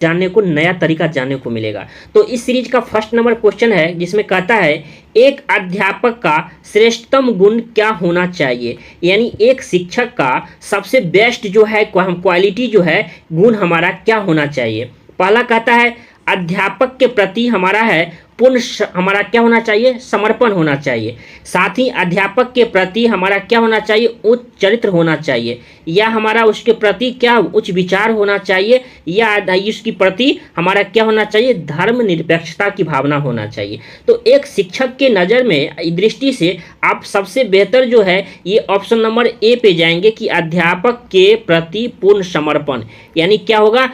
जानने को, नया तरीका जानने को मिलेगा। तो इस सीरीज का फर्स्ट नंबर क्वेश्चन है जिसमें कहता है एक अध्यापक का श्रेष्ठतम गुण क्या होना चाहिए, यानी एक शिक्षक का सबसे बेस्ट जो है क्वालिटी जो है, गुण हमारा क्या होना चाहिए। पहला कहता है अध्यापक के प्रति हमारा है हमारा क्या होना चाहिए, समर्पण होना चाहिए। साथ ही अध्यापक के प्रति हमारा क्या होना चाहिए, उच्च चरित्र होना चाहिए, या हमारा उसके प्रति क्या उच्च विचार होना चाहिए, या उसके प्रति हमारा क्या होना चाहिए, धर्मनिरपेक्षता की भावना होना चाहिए। तो एक शिक्षक के नज़र में दृष्टि से आप सबसे बेहतर जो है ये ऑप्शन नंबर ए पे जाएंगे कि अध्यापक के प्रति पूर्ण समर्पण, यानी क्या होगा,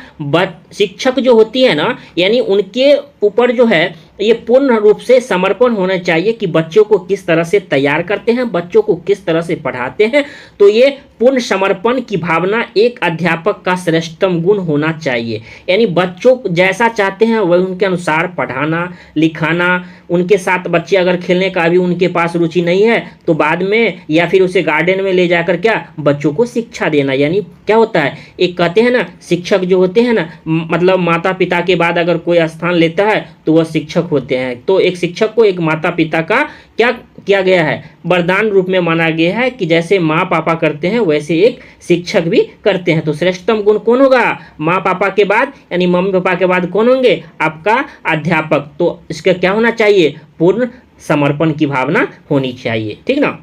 शिक्षक जो होती है ना, यानी उनके ऊपर जो है ये पूर्ण रूप से समर्पण होना चाहिए कि बच्चों को किस तरह से तैयार करते हैं, बच्चों को किस तरह से पढ़ाते हैं। तो ये पूर्ण समर्पण की भावना एक अध्यापक का श्रेष्ठतम गुण होना चाहिए, यानी बच्चों जैसा चाहते हैं वह उनके अनुसार पढ़ाना लिखाना। उनके साथ बच्चे अगर खेलने का अभी उनके पास रुचि नहीं है तो बाद में या फिर उसे गार्डन में ले जाकर क्या बच्चों को शिक्षा देना, यानी क्या होता है, एक कहते हैं ना शिक्षक जो होते हैं ना, मतलब माता पिता के बाद अगर कोई स्थान लेता है तो वह शिक्षक होते हैं। तो एक शिक्षक को एक माता पिता का क्या किया गया है, वरदान रूप में माना गया है कि जैसे माँ पापा करते हैं वैसे एक शिक्षक भी करते हैं। तो श्रेष्ठतम गुण कौन होगा, माँ पापा के बाद यानी मम्मी पापा के बाद कौन होंगे, आपका अध्यापक। तो इसका क्या होना चाहिए, पूर्ण समर्पण की भावना होनी चाहिए, ठीक ना।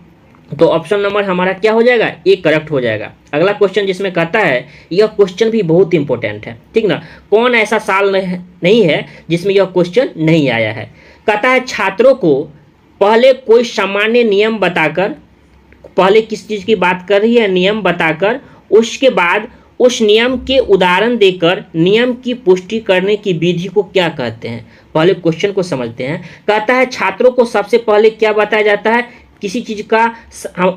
तो ऑप्शन नंबर हमारा क्या हो जाएगा, ए करेक्ट हो जाएगा। अगला क्वेश्चन जिसमें कहता है, यह क्वेश्चन भी बहुत इंपॉर्टेंट है, ठीक ना, कौन ऐसा साल नहीं है जिसमें यह क्वेश्चन नहीं आया है। कहता है छात्रों को पहले कोई सामान्य नियम बताकर, पहले किस चीज़ की बात कर रही है, नियम बताकर, उसके बाद उस नियम के उदाहरण देकर नियम की पुष्टि करने की विधि को क्या कहते हैं। पहले क्वेश्चन को समझते हैं। कहता है छात्रों को सबसे पहले क्या बताया जाता है, किसी चीज़ का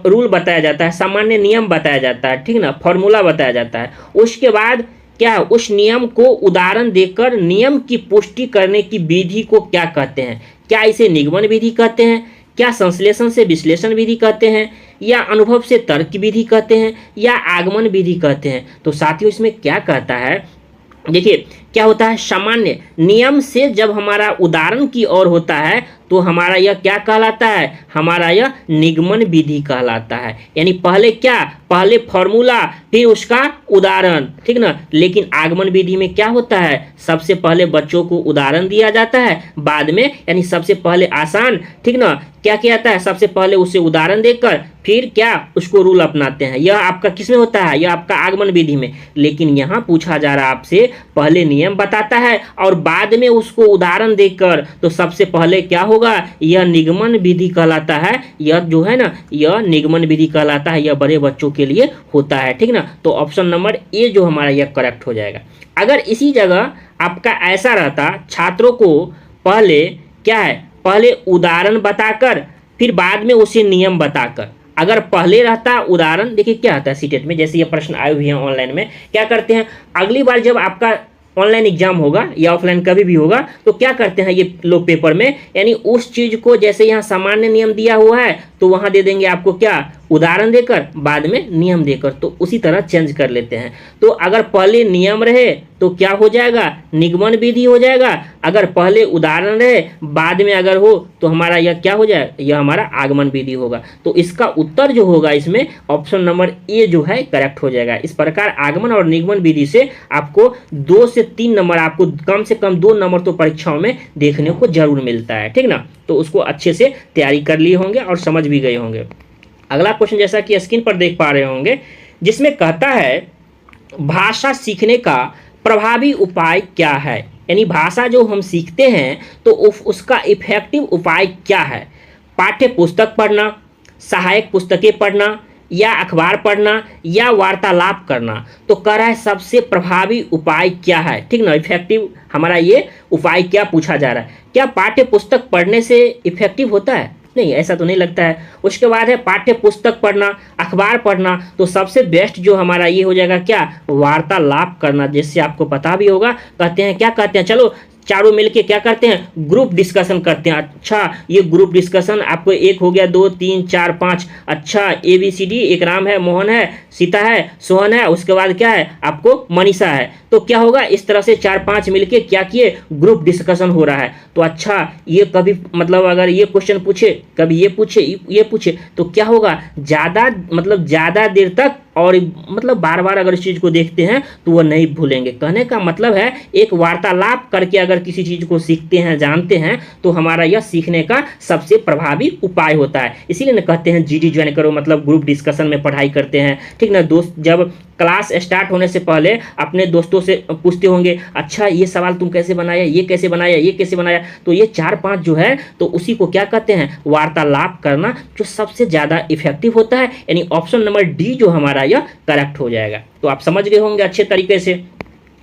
रूल बताया जाता है, सामान्य नियम बताया जाता है, ठीक ना, फॉर्मूला बताया जाता है। उसके बाद क्या, उस नियम को उदाहरण देकर नियम की पुष्टि करने की विधि को क्या कहते हैं। क्या इसे निगमन विधि कहते हैं, क्या संश्लेषण से विश्लेषण विधि कहते हैं, या अनुभव से तर्क विधि कहते हैं, या आगमन विधि कहते हैं। तो साथियों इसमें क्या कहता है, देखिए क्या होता है, सामान्य नियम से जब हमारा उदाहरण की ओर होता है तो हमारा यह क्या कहलाता है, हमारा यह निगमन विधि कहलाता है। यानी पहले क्या, पहले फॉर्मूला फिर उसका उदाहरण, ठीक ना। लेकिन आगमन विधि में क्या होता है, सबसे पहले बच्चों को उदाहरण दिया जाता है, बाद में यानी सबसे पहले आसान, ठीक ना, क्या किया जाता है, सबसे पहले उसे उदाहरण देकर फिर क्या उसको रूल अपनाते हैं। यह आपका किसमें होता है, यह आपका आगमन विधि में। लेकिन यहाँ पूछा जा रहा है आपसे, पहले नियम बताता है और बाद में उसको उदाहरण देकर, तो सबसे पहले क्या होगा, यह निगमन विधि कहलाता है। यह जो है ना, यह निगमन विधि कहलाता है, यह बड़े बच्चों के लिए होता है, ठीक ना। तो ऑप्शन नंबर ए जो हमारा यह करेक्ट हो जाएगा। अगर इसी जगह आपका ऐसा रहता, छात्रों को पहले क्या है, पहले उदाहरण बताकर फिर बाद में उसे नियम बताकर, अगर पहले रहता उदाहरण, देखिए क्या आता है सीटेट में, जैसे ये प्रश्न आए हुए हैं ऑनलाइन में, क्या करते हैं अगली बार जब आपका ऑनलाइन एग्जाम होगा या ऑफलाइन कभी भी होगा तो क्या करते हैं ये लोग पेपर में, यानी उस चीज़ को जैसे यहाँ सामान्य नियम दिया हुआ है तो वहाँ दे देंगे आपको क्या, उदाहरण देकर, बाद में नियम देकर। तो उसी तरह चेंज कर लेते हैं। तो अगर पहले नियम रहे तो क्या हो जाएगा, निगमन विधि हो जाएगा। अगर पहले उदाहरण रहे बाद में अगर हो तो हमारा यह क्या हो जाएगा, यह हमारा आगमन विधि होगा। तो इसका उत्तर जो होगा इसमें ऑप्शन नंबर ए जो है करेक्ट हो जाएगा। इस प्रकार आगमन और निगमन विधि से आपको 2 से 3 नंबर, आपको कम से कम 2 नंबर तो परीक्षाओं में देखने को जरूर मिलता है, ठीक ना। तो उसको अच्छे से तैयारी कर लिए होंगे और समझ भी गए होंगे। अगला क्वेश्चन जैसा कि स्क्रीन पर देख पा रहे होंगे, जिसमें कहता है भाषा सीखने का प्रभावी उपाय क्या है, यानी भाषा जो हम सीखते हैं तो उसका इफेक्टिव उपाय क्या है। पाठ्य पुस्तक पढ़ना, सहायक पुस्तकें पढ़ना, या अखबार पढ़ना, या वार्तालाप करना। तो कह रहा है सबसे प्रभावी उपाय क्या है, ठीक ना, इफेक्टिव हमारा ये उपाय क्या पूछा जा रहा है। क्या पाठ्य पुस्तक पढ़ने से इफेक्टिव होता है, नहीं ऐसा तो नहीं लगता है। उसके बाद है पाठ्य पुस्तक पढ़ना, अखबार पढ़ना। तो सबसे बेस्ट जो हमारा ये हो जाएगा क्या, वार्तालाप करना, जिससे आपको पता भी होगा। कहते हैं क्या कहते हैं, चलो चारों मिलके क्या करते हैं, ग्रुप डिस्कशन करते हैं। अच्छा, ये ग्रुप डिस्कशन आपको एक हो गया, 2 3 4 5, अच्छा ABCD, एक राम है, मोहन है, सीता है, सोहन है, उसके बाद क्या है आपको मनीषा है। तो क्या होगा, इस तरह से 4-5 मिलके क्या किए, ग्रुप डिस्कशन हो रहा है। तो अच्छा, ये कभी मतलब अगर ये क्वेश्चन पूछे, कभी ये पूछे तो क्या होगा, ज़्यादा मतलब ज़्यादा देर तक और मतलब बार बार अगर इस चीज़ को देखते हैं तो वह नहीं भूलेंगे। कहने का मतलब है एक वार्तालाप करके अगर किसी चीज़ को सीखते हैं, जानते हैं, तो हमारा यह सीखने का सबसे प्रभावी उपाय होता है। इसीलिए ना कहते हैं GD ज्वाइन करो, मतलब ग्रुप डिस्कशन में पढ़ाई करते हैं, ठीक ना दोस्त। जब क्लास स्टार्ट होने से पहले अपने दोस्तों से पूछते होंगे, अच्छा ये सवाल तुम कैसे बनाया, ये कैसे बनाया, ये कैसे बनाया। तो ये 4-5 जो है तो उसी को क्या कहते हैं, वार्तालाप करना, जो सबसे ज़्यादा इफेक्टिव होता है। यानी ऑप्शन नंबर डी जो हमारा यह करेक्ट हो जाएगा। तो आप समझ गए होंगे अच्छे तरीके से।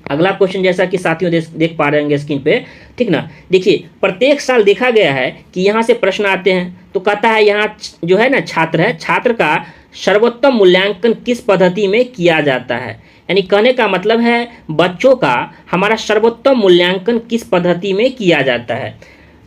अगला क्वेश्चन जैसा कि साथियों देख पा रहे होंगे स्क्रीन पे, ठीक ना। देखिए, प्रत्येक साल देखा गया है कि यहाँ से प्रश्न आते हैं। तो कहता है यहाँ जो है ना छात्र है, छात्र का सर्वोत्तम मूल्यांकन किस पद्धति में किया जाता है। यानी कहने का मतलब है बच्चों का हमारा सर्वोत्तम मूल्यांकन किस पद्धति में किया जाता है।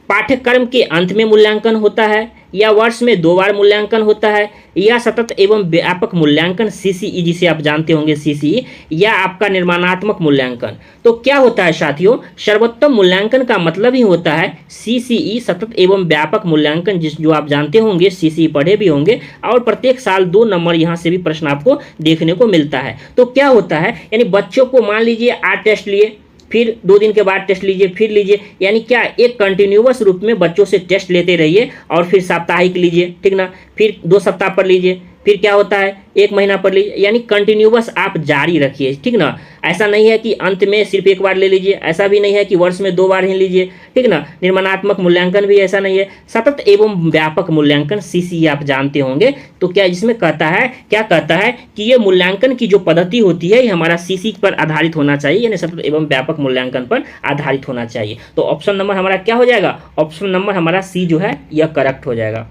पाठ्यक्रम के अंत में मूल्यांकन होता है, या वर्ष में 2 बार मूल्यांकन होता है, या सतत एवं व्यापक मूल्यांकन CCE जिसे आप जानते होंगे CCE, या आपका निर्माणात्मक मूल्यांकन। तो क्या होता है साथियों, सर्वोत्तम मूल्यांकन का मतलब ही होता है CCE, सतत एवं व्यापक मूल्यांकन, जो आप जानते होंगे, CCE पढ़े भी होंगे। और प्रत्येक साल 2 नंबर यहाँ से भी प्रश्न आपको देखने को मिलता है। तो क्या होता है, यानी बच्चों को मान लीजिए आज टेस्ट लिए, फिर 2 दिन के बाद टेस्ट लीजिए, फिर लीजिए, यानी क्या एक कंटिन्यूअस रूप में बच्चों से टेस्ट लेते रहिए। और फिर साप्ताहिक लीजिए, ठीक ना, फिर 2 सप्ताह पर लीजिए, फिर क्या होता है 1 महीना पर लीजिए, यानी कंटिन्यूअस आप जारी रखिए, ठीक ना। ऐसा नहीं है कि अंत में सिर्फ 1 बार ले लीजिए, ऐसा भी नहीं है कि वर्ष में 2 बार ही लीजिए, ठीक ना। निर्माणात्मक मूल्यांकन भी ऐसा नहीं है। सतत एवं व्यापक मूल्यांकन CCE आप जानते होंगे। तो क्या इसमें कहता है, क्या कहता है कि ये मूल्यांकन की जो पद्धति होती है ये हमारा CCE पर आधारित होना चाहिए, यानी सतत एवं व्यापक मूल्यांकन पर आधारित होना चाहिए। तो ऑप्शन नंबर हमारा क्या हो जाएगा, ऑप्शन नंबर हमारा C जो है यह करेक्ट हो जाएगा।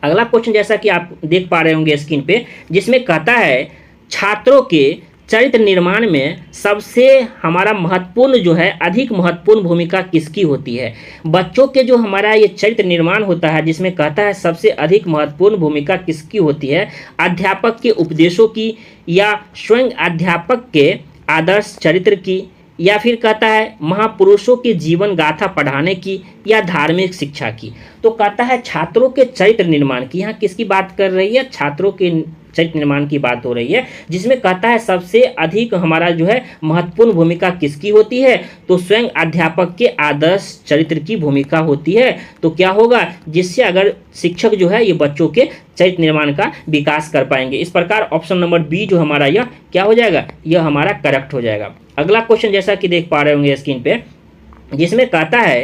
अगला क्वेश्चन जैसा कि आप देख पा रहे होंगे स्क्रीन पे, जिसमें कहता है छात्रों के चरित्र निर्माण में सबसे हमारा महत्वपूर्ण जो है, अधिक महत्वपूर्ण भूमिका किसकी होती है। बच्चों के जो हमारा ये चरित्र निर्माण होता है, जिसमें कहता है सबसे अधिक महत्वपूर्ण भूमिका किसकी होती है, अध्यापक के उपदेशों की, या स्वयं अध्यापक के आदर्श चरित्र की, या फिर कहता है महापुरुषों के जीवन गाथा पढ़ाने की, या धार्मिक शिक्षा की। तो कहता है छात्रों के चरित्र निर्माण की, यहाँ किसकी बात कर रही है, छात्रों के चरित्र निर्माण की बात हो रही है, जिसमें कहता है सबसे अधिक हमारा जो है महत्वपूर्ण भूमिका किसकी होती है। तो स्वयं अध्यापक के आदर्श चरित्र की भूमिका होती है। तो क्या होगा, जिससे अगर शिक्षक जो है ये बच्चों के चरित्र निर्माण का विकास कर पाएंगे। इस प्रकार ऑप्शन नंबर बी जो हमारा यह क्या हो जाएगा, यह हमारा करेक्ट हो जाएगा। अगला क्वेश्चन जैसा कि देख पा रहे होंगे स्क्रीन पे, जिसमें कहता है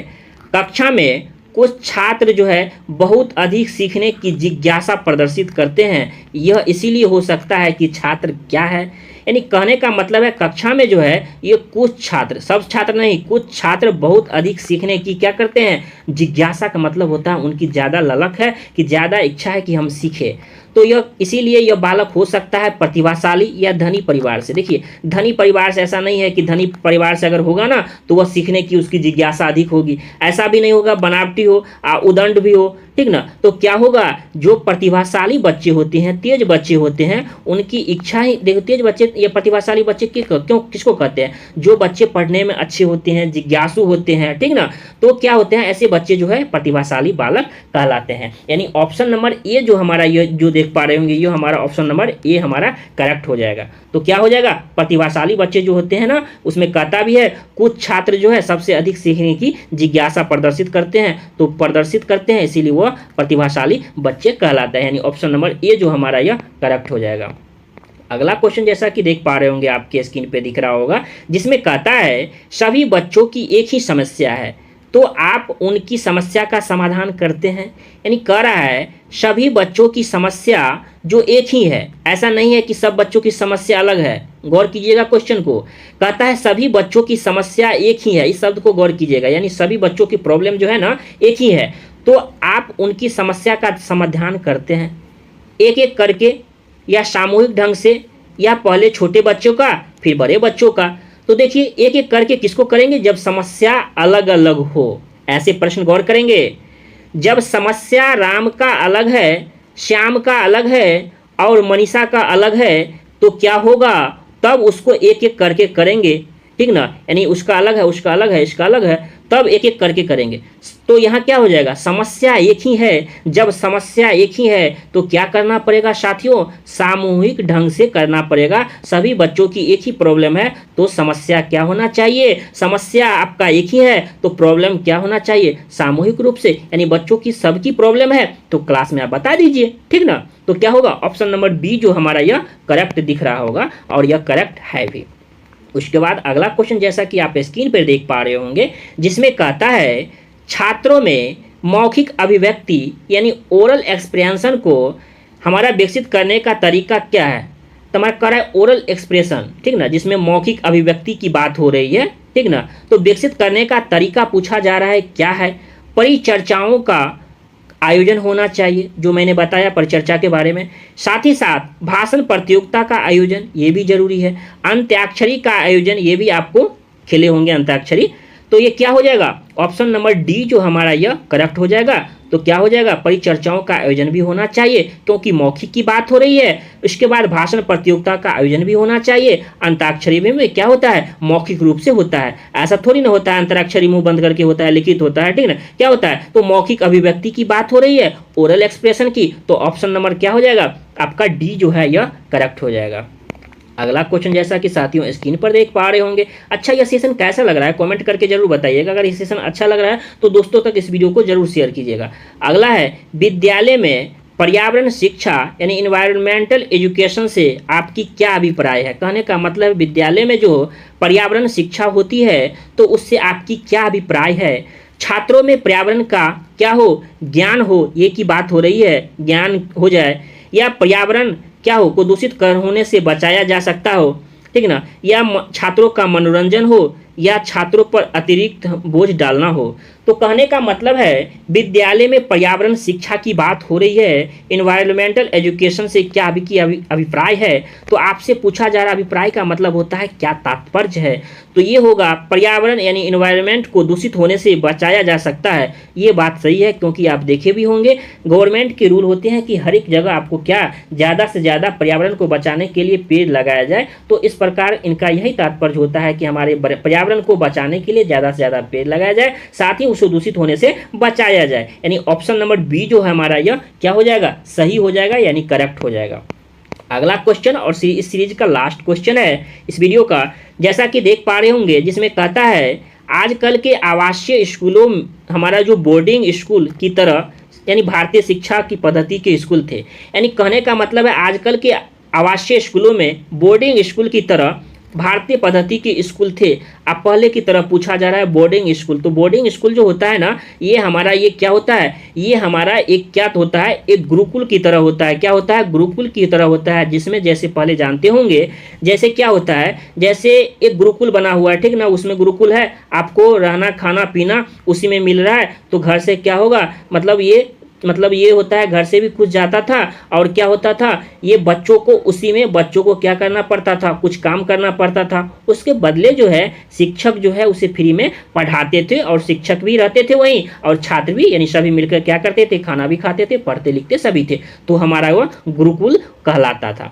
कक्षा में कुछ छात्र जो है बहुत अधिक सीखने की जिज्ञासा प्रदर्शित करते हैं। यह इसीलिए हो सकता है कि छात्र क्या है, यानी कहने का मतलब है कक्षा में जो है ये कुछ छात्र, सब छात्र नहीं, कुछ छात्र बहुत अधिक सीखने की क्या करते हैं, जिज्ञासा का मतलब होता है उनकी ज़्यादा ललक है, कि ज़्यादा इच्छा है कि हम सीखें। तो यह इसीलिए यह बालक हो सकता है प्रतिभाशाली या धनी परिवार से। देखिए, धनी परिवार से ऐसा नहीं है कि धनी परिवार से अगर होगा ना तो वह सीखने की उसकी जिज्ञासा अधिक होगी, ऐसा भी नहीं होगा, बनावटी हो, उदंड भी हो, ठीक ना। तो क्या होगा, जो प्रतिभाशाली बच्चे होते हैं, तेज बच्चे होते हैं, उनकी इच्छा ही, देखो तेज बच्चे, ये प्रतिभाशाली बच्चे क्यों किसको कहते हैं, जो बच्चे पढ़ने में अच्छे होते हैं, जिज्ञासु होते हैं, ठीक ना। तो क्या होते हैं, ऐसे बच्चे जो है प्रतिभाशाली बालक कहलाते हैं। यानी ऑप्शन नंबर ए जो हमारा ये जो देख पा रहे होंगे, ये हमारा ऑप्शन नंबर ए हमारा करेक्ट हो जाएगा। तो क्या हो जाएगा, प्रतिभाशाली बच्चे जो होते हैं ना, उसमें कहता भी है कुछ छात्र जो है सबसे अधिक सीखने की जिज्ञासा प्रदर्शित करते हैं, तो प्रदर्शित करते हैं इसीलिए वो प्रतिभाशाली बच्चे कहलाते हैं। यानी ऑप्शन नंबर ए जो हमारा यह करेक्ट हो जाएगा। अगला क्वेश्चन जैसा कि देख पा रहे होंगे आपके स्क्रीन पे दिख रहा होगा, जिसमें कहता है सभी बच्चों की एक ही समस्या है, तो आप उनकी समस्या का समाधान करते हैं। यानी कह रहा है सभी बच्चों की समस्या जो एक ही है, ऐसा नहीं है कि सब बच्चों की समस्या अलग है। गौर कीजिएगा क्वेश्चन को, कहता है सभी बच्चों की समस्या एक ही है, इस शब्द को गौर कीजिएगा, यानी सभी बच्चों की प्रॉब्लम जो है ना एक ही है, तो आप उनकी समस्या का समाधान करते हैं एक एक करके, या सामूहिक ढंग से, या पहले छोटे बच्चों का फिर बड़े बच्चों का। तो देखिए एक एक करके किसको करेंगे, जब समस्या अलग अलग हो, ऐसे प्रश्न गौर करेंगे। जब समस्या राम का अलग है, श्याम का अलग है और मनीषा का अलग है, तो क्या होगा, तब उसको एक एक करके करेंगे, ठीक ना, यानी उसका अलग है, उसका अलग है, इसका अलग है, तब एक एक करके करेंगे। तो यहाँ क्या हो जाएगा, समस्या एक ही है, जब समस्या एक ही है तो क्या करना पड़ेगा साथियों, सामूहिक ढंग से करना पड़ेगा। सभी बच्चों की एक ही प्रॉब्लम है तो समस्या क्या होना चाहिए, समस्या आपका एक ही है तो प्रॉब्लम क्या होना चाहिए, सामूहिक रूप से, यानी बच्चों की सबकी प्रॉब्लम है तो क्लास में आप बता दीजिए, ठीक ना। तो क्या होगा, ऑप्शन नंबर बी जो हमारा यह करेक्ट दिख रहा होगा और यह करेक्ट है भी। उसके बाद अगला क्वेश्चन जैसा कि आप स्क्रीन पर देख पा रहे होंगे, जिसमें कहता है छात्रों में मौखिक अभिव्यक्ति यानी ओरल एक्सप्रेशन को हमारा विकसित करने का तरीका क्या है। तो हमारा कह रहा है ओरल एक्सप्रेशन, ठीक ना, जिसमें मौखिक अभिव्यक्ति की बात हो रही है, ठीक ना। तो विकसित करने का तरीका पूछा जा रहा है, क्या है, परिचर्चाओं का आयोजन होना चाहिए, जो मैंने बताया परिचर्चा के बारे में। साथ ही साथ भाषण प्रतियोगिता का आयोजन, ये भी जरूरी है। अंत्याक्षरी का आयोजन, ये भी आपको खेले होंगे अंत्याक्षरी। तो ये क्या हो जाएगा, ऑप्शन नंबर डी जो हमारा यह करेक्ट हो जाएगा। तो क्या हो जाएगा, परिचर्चाओं का आयोजन भी होना चाहिए क्योंकि मौखिक की बात हो रही है। इसके बाद भाषण प्रतियोगिता का आयोजन भी होना चाहिए। अंताक्षरी में क्या होता है, मौखिक रूप से होता है, ऐसा थोड़ी ना होता है अंतराक्षरी मुंह बंद करके होता है, लिखित होता है, ठीक ना। क्या होता है, तो मौखिक अभिव्यक्ति की बात हो रही है, ओरल एक्सप्रेशन की। तो ऑप्शन नंबर क्या हो जाएगा, आपका डी जो है यह करेक्ट हो जाएगा। अगला क्वेश्चन जैसा कि साथियों स्क्रीन पर देख पा रहे होंगे, अच्छा यह सेशन कैसा लग रहा है कमेंट करके जरूर बताइएगा। अगर ये सेशन अच्छा लग रहा है तो दोस्तों तक इस वीडियो को जरूर शेयर कीजिएगा। अगला है विद्यालय में पर्यावरण शिक्षा यानी इन्वायरमेंटल एजुकेशन से आपकी क्या अभिप्राय है। कहने का मतलब विद्यालय में जो पर्यावरण शिक्षा होती है तो उससे आपकी क्या अभिप्राय है। छात्रों में पर्यावरण का क्या हो, ज्ञान हो, ये की बात हो रही है, ज्ञान हो जाए, या पर्यावरण क्या हो को दूषित कर होने से बचाया जा सकता हो, ठीक ना, या छात्रों का मनोरंजन हो, या छात्रों पर अतिरिक्त बोझ डालना हो। तो कहने का मतलब है विद्यालय में पर्यावरण शिक्षा की बात हो रही है, इन्वायरमेंटल एजुकेशन से क्या अभिप्राय है। तो आपसे पूछा जा रहा अभिप्राय का मतलब होता है क्या तात्पर्य है। तो ये होगा पर्यावरण यानी इन्वायरमेंट को दूषित होने से बचाया जा सकता है। ये बात सही है क्योंकि आप देखे भी होंगे गवर्नमेंट के रूल होते हैं कि हर एक जगह आपको क्या ज़्यादा से ज़्यादा पर्यावरण को बचाने के लिए पेड़ लगाया जाए। तो इस प्रकार इनका यही तात्पर्य होता है कि हमारे पर्यावरण को बचाने के लिए ज़्यादा से ज़्यादा पेड़ लगाया जाए, साथ ही उसे दूषित होने से बचाया जाए। यानी ऑप्शन नंबर बी जो है हमारा यह क्या हो जाएगा, सही हो जाएगा, यानी करेक्ट हो जाएगा। अगला क्वेश्चन और इस सीरीज का लास्ट क्वेश्चन है इस वीडियो का, जैसा कि देख पा रहे होंगे, जिसमें कहता है आजकल के आवासीय स्कूलों हमारा जो बोर्डिंग स्कूल की तरह यानी भारतीय शिक्षा की पद्धति के स्कूल थे। यानी कहने का मतलब है आजकल के आवासीय स्कूलों में बोर्डिंग स्कूल की तरह भारतीय पद्धति के स्कूल थे। अब पहले की तरह पूछा जा रहा है बोर्डिंग स्कूल। तो बोर्डिंग स्कूल जो होता है ना, ये हमारा ये क्या होता है, ये हमारा एक क्या होता है, एक गुरुकुल की तरह होता है। क्या होता है, गुरुकुल की तरह होता है, जिसमें जैसे पहले जानते होंगे जैसे क्या होता है, जैसे एक गुरुकुल बना हुआ है, ठीक ना, उसमें गुरुकुल है, आपको रहना खाना पीना उसी में मिल रहा है। तो घर से क्या होगा, मतलब ये होता है घर से भी कुछ जाता था और क्या होता था, ये बच्चों को उसी में बच्चों को क्या करना पड़ता था, कुछ काम करना पड़ता था। उसके बदले जो है शिक्षक जो है उसे फ्री में पढ़ाते थे और शिक्षक भी रहते थे वहीं और छात्र भी, यानी सभी मिलकर क्या करते थे, खाना भी खाते थे, पढ़ते लिखते सभी थे। तो हमारा वो गुरुकुल कहलाता था।